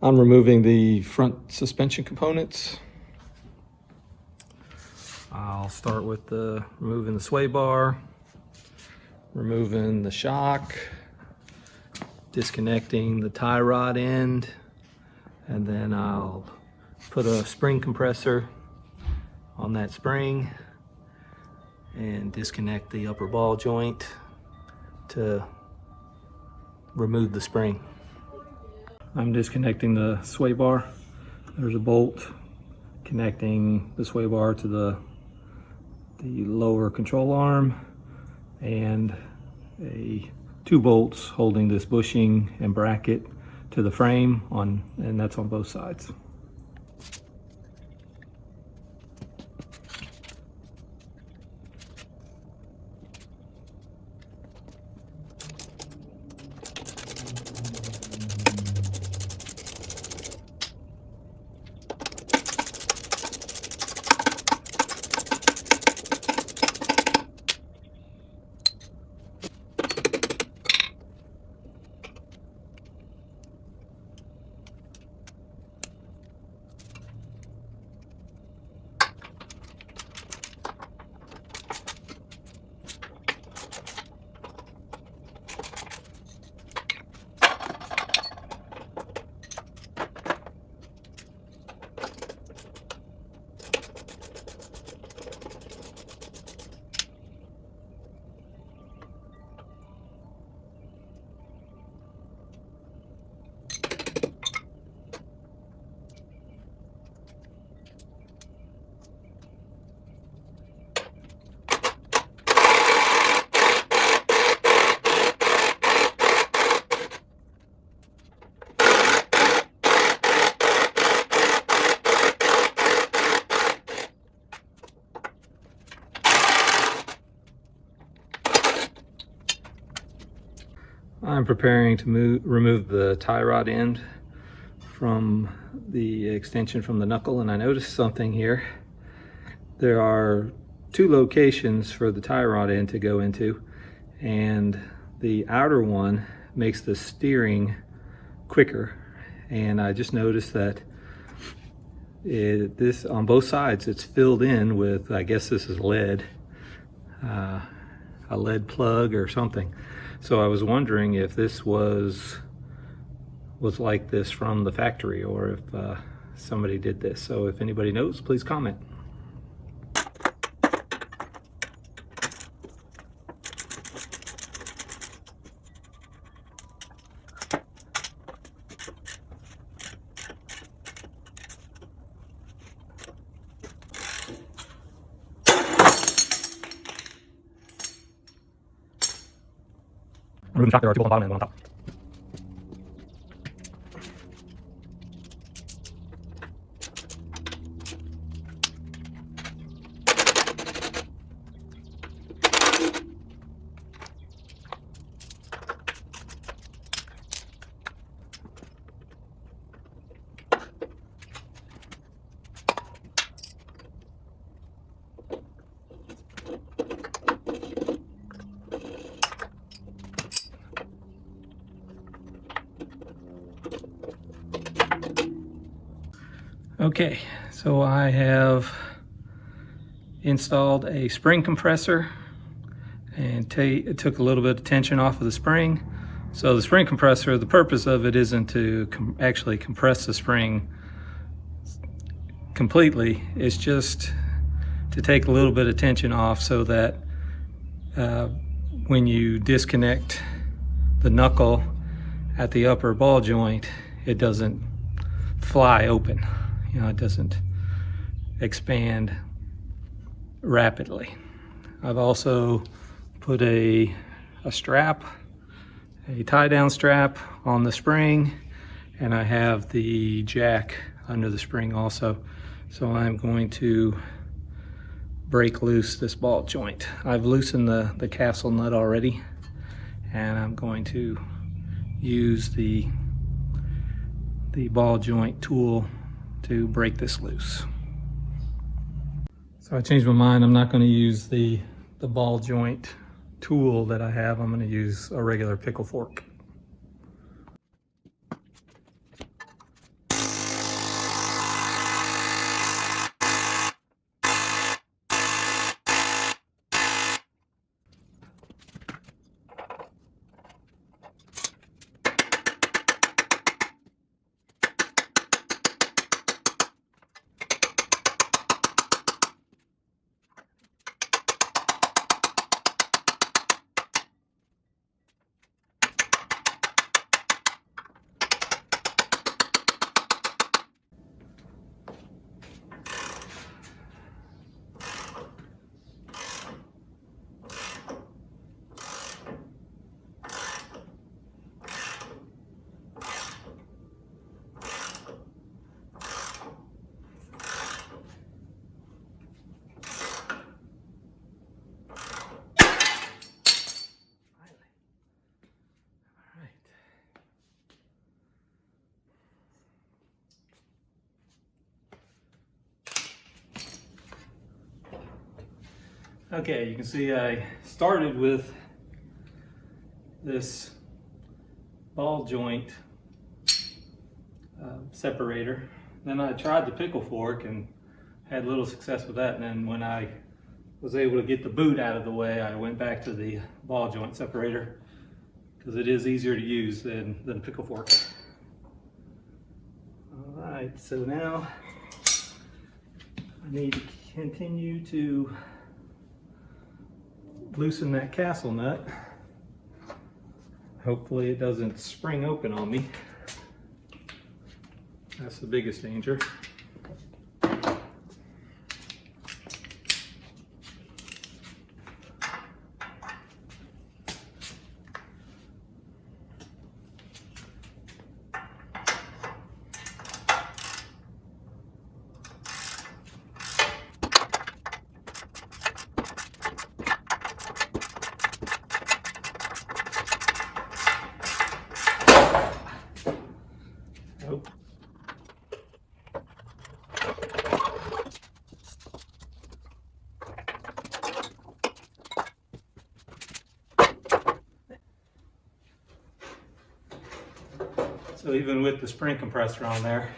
I'm removing the front suspension components. I'll start with removing the sway bar, removing the shock, disconnecting the tie rod end, and then I'll put a spring compressor on that spring and disconnect the upper ball joint to remove the spring. I'm disconnecting the sway bar. There's a bolt connecting the sway bar to the lower control arm, and two bolts holding this bushing and bracket to the frame and that's on both sides. I'm preparing to remove the tie rod end from the extension from the knuckle, and I noticed something here. There are two locations for the tie rod end to go into, and the outer one makes the steering quicker. And I just noticed that this on both sides, it's filled in with, I guess this is lead, a lead plug or something. So I was wondering if this was like this from the factory, or if somebody did this. So if anybody knows, please comment. Removing the shock, there are two bolts on the bottom and one on top. Okay, so I have installed a spring compressor and it took a little bit of tension off of the spring. So the spring compressor, the purpose of it isn't to actually compress the spring completely. It's just to take a little bit of tension off so that when you disconnect the knuckle at the upper ball joint, it doesn't fly open. You know, it doesn't expand rapidly. I've also put a strap, a tie down strap on the spring, and I have the jack under the spring also. So I'm going to break loose this ball joint. I've loosened the castle nut already, and I'm going to use the ball joint tool to break this loose. So I changed my mind. I'm not going to use the ball joint tool that I have. I'm going to use a regular pickle fork. Okay, you can see I started with this ball joint separator. Then I tried the pickle fork and had little success with that. And then when I was able to get the boot out of the way, I went back to the ball joint separator because it is easier to use than a pickle fork. All right, so now I need to continue to loosen that castle nut. Hopefully it doesn't spring open on me. That's the biggest danger. So even with the spring compressor on there,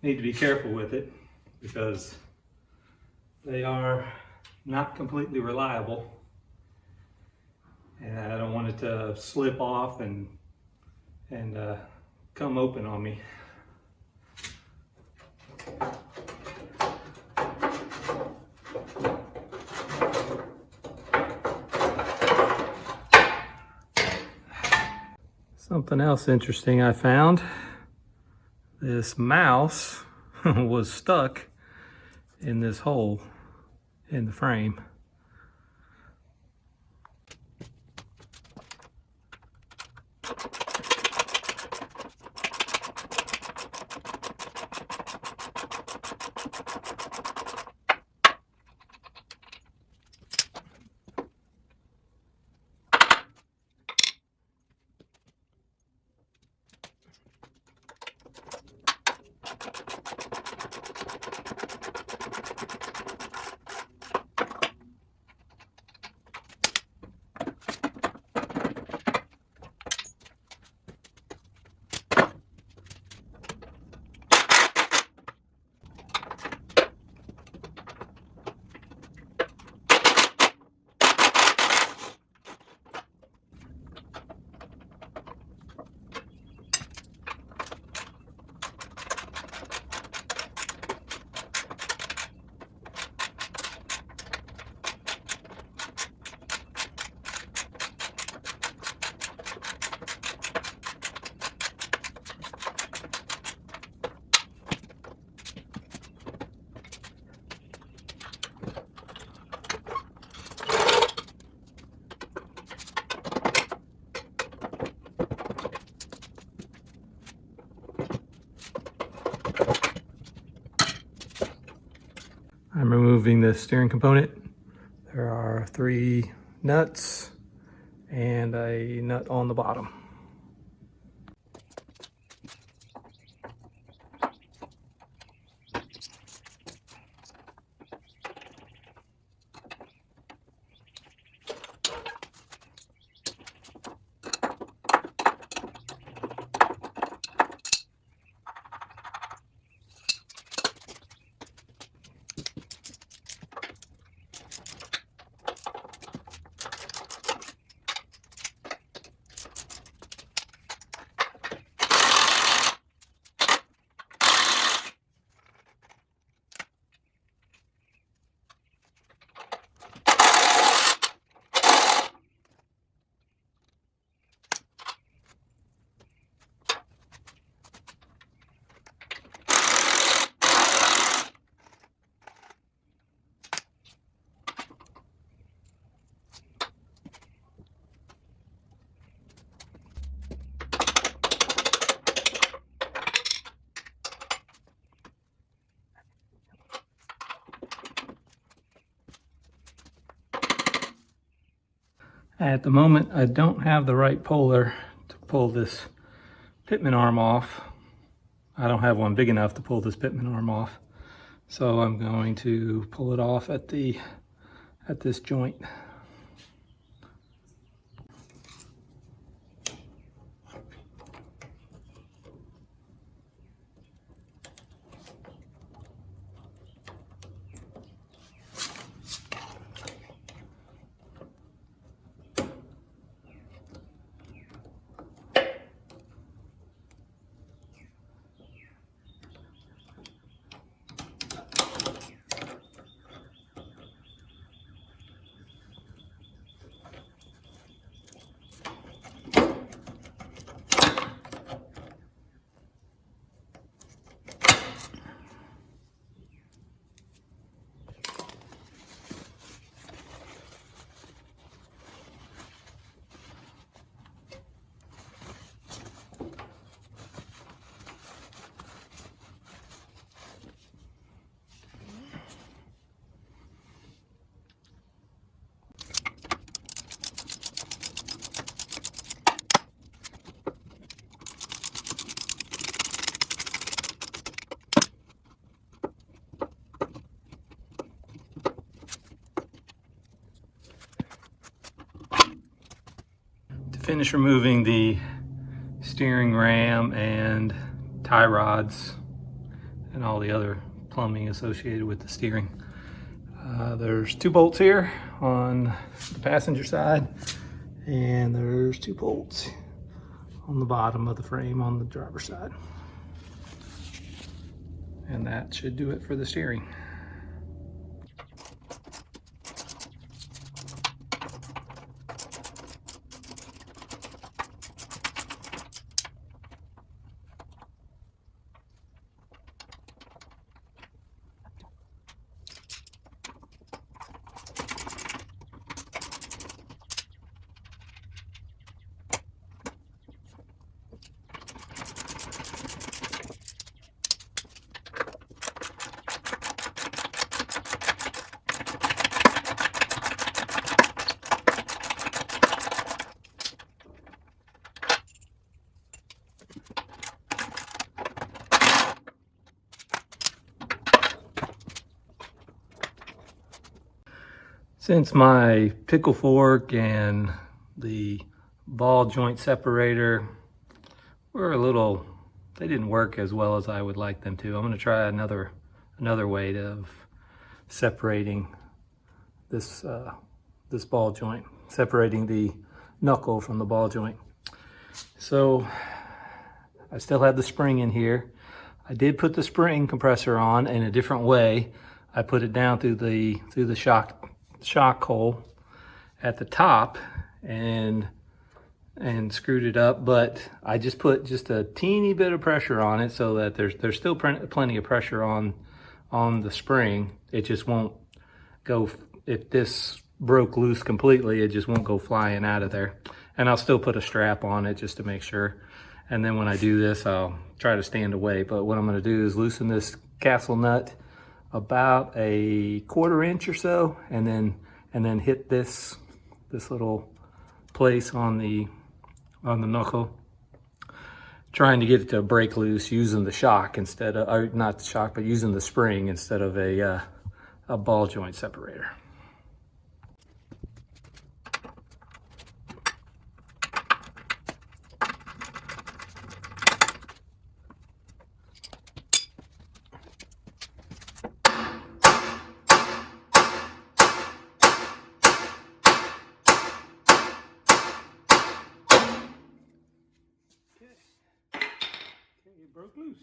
need to be careful with it because they are not completely reliable. And I don't want it to slip off and come open on me. Something else interesting I found, this mouse was stuck in this hole in the frame. I'm removing the steering component. There are 3 nuts and a nut on the bottom. At the moment, I don't have the right puller to pull this pitman arm off. I don't have one big enough to pull this pitman arm off. So I'm going to pull it off at the at this joint. Finish removing the steering ram and tie rods and all the other plumbing associated with the steering. There's 2 bolts here on the passenger side, and there's 2 bolts on the bottom of the frame on the driver's side. And that should do it for the steering. Since my pickle fork and the ball joint separator were they didn't work as well as I would like them to, I'm going to try another way of separating this this ball joint, separating the knuckle from the ball joint. So I still have the spring in here. I did put the spring compressor on in a different way. I put it down through the shock hole at the top and screwed it up, but I just put just a teeny bit of pressure on it so that there's still plenty of pressure on the spring. It just won't go, if this broke loose completely, it just won't go flying out of there. And I'll still put a strap on it just to make sure. And then when I do this, I'll try to stand away. But what I'm going to do is loosen this castle nut about a 1/4 inch or so, and then hit this little place on the knuckle, trying to get it to break loose using the shock instead of, or not the shock, but using the spring instead of a ball joint separator. It broke loose.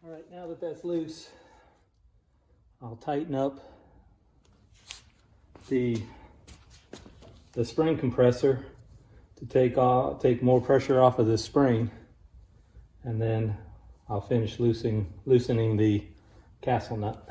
All right, now that that's loose, I'll tighten up the spring compressor to take more pressure off of this spring, and then I'll finish loosening the castle nut.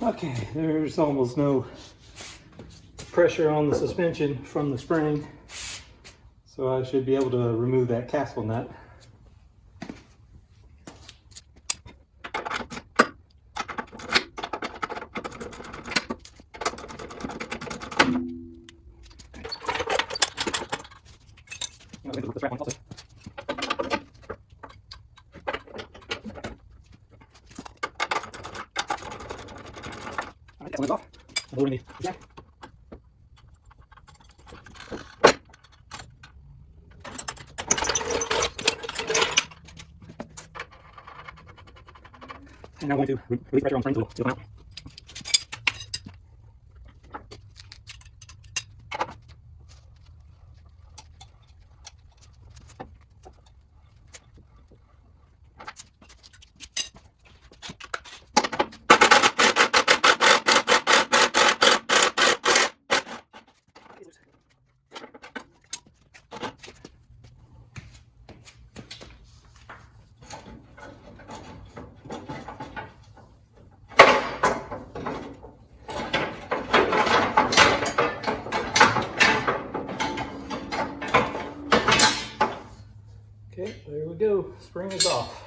Okay, there's almost no pressure on the suspension from the spring, so I should be able to remove that castle nut. And I'm going to release pressure on the spring tool to come out. Okay, there we go. Spring is off.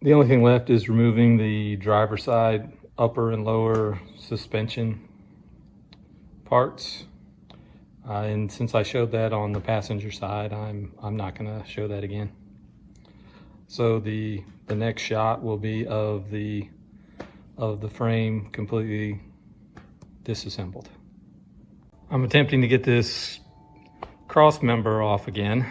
The only thing left is removing the driver's side upper and lower suspension parts. And since I showed that on the passenger side, I'm not going to show that again. So the next shot will be of the frame completely disassembled. I'm attempting to get this cross member off again.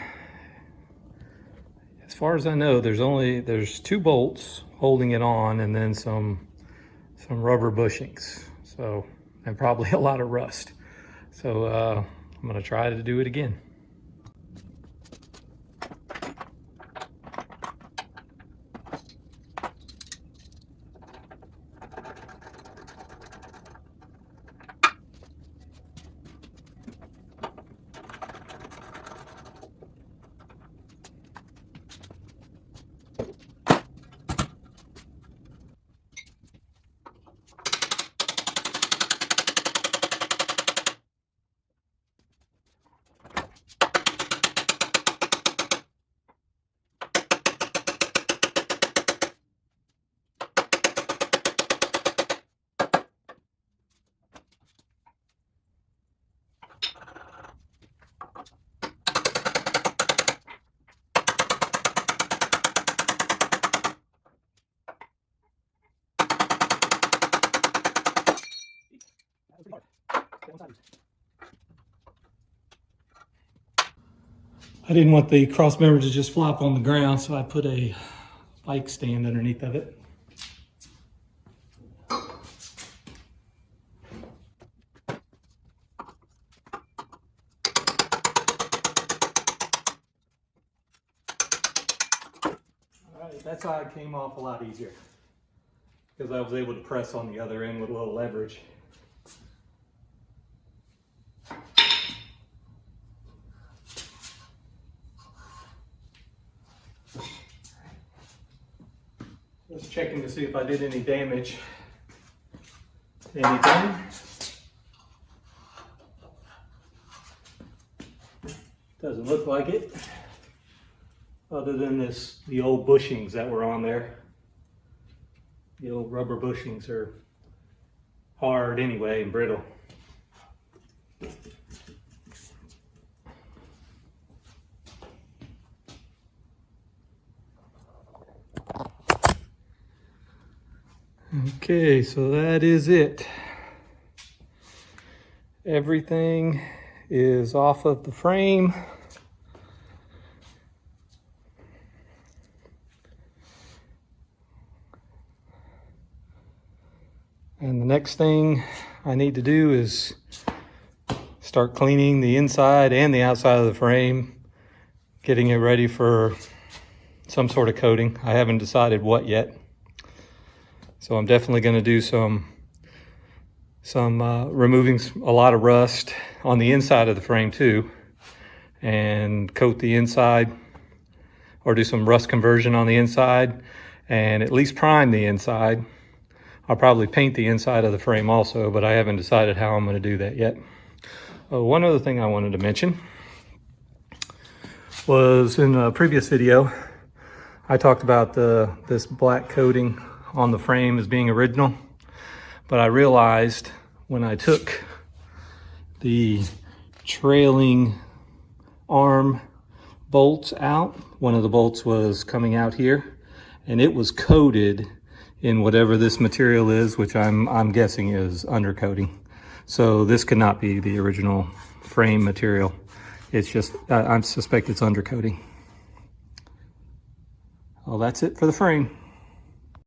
As far as I know, there's 2 bolts holding it on, and then some rubber bushings. So, and probably a lot of rust. So I'm gonna try to do it again. I didn't want the cross member to just flop on the ground, so I put a bike stand underneath of it. Alright, that's how it came off a lot easier, because I was able to press on the other end with a little leverage. Just checking to see if I did any damage to anything. Doesn't look like it, other than the old bushings that were on there. The old rubber bushings are hard anyway and brittle. Okay, so that is it. Everything is off of the frame. And the next thing I need to do is start cleaning the inside and the outside of the frame, getting it ready for some sort of coating. I haven't decided what yet. So I'm definitely going to do some removing a lot of rust on the inside of the frame too, and coat the inside, or do some rust conversion on the inside, and at least prime the inside. I'll probably paint the inside of the frame also, but I haven't decided how I'm going to do that yet. One other thing I wanted to mention was, in a previous video, I talked about this black coating on the frame as being original, but I realized when I took the trailing arm bolts out, one of the bolts was coming out here, and it was coated in whatever this material is, which I'm guessing is undercoating. So this could not be the original frame material. It's just, I suspect it's undercoating. Well, that's it for the frame.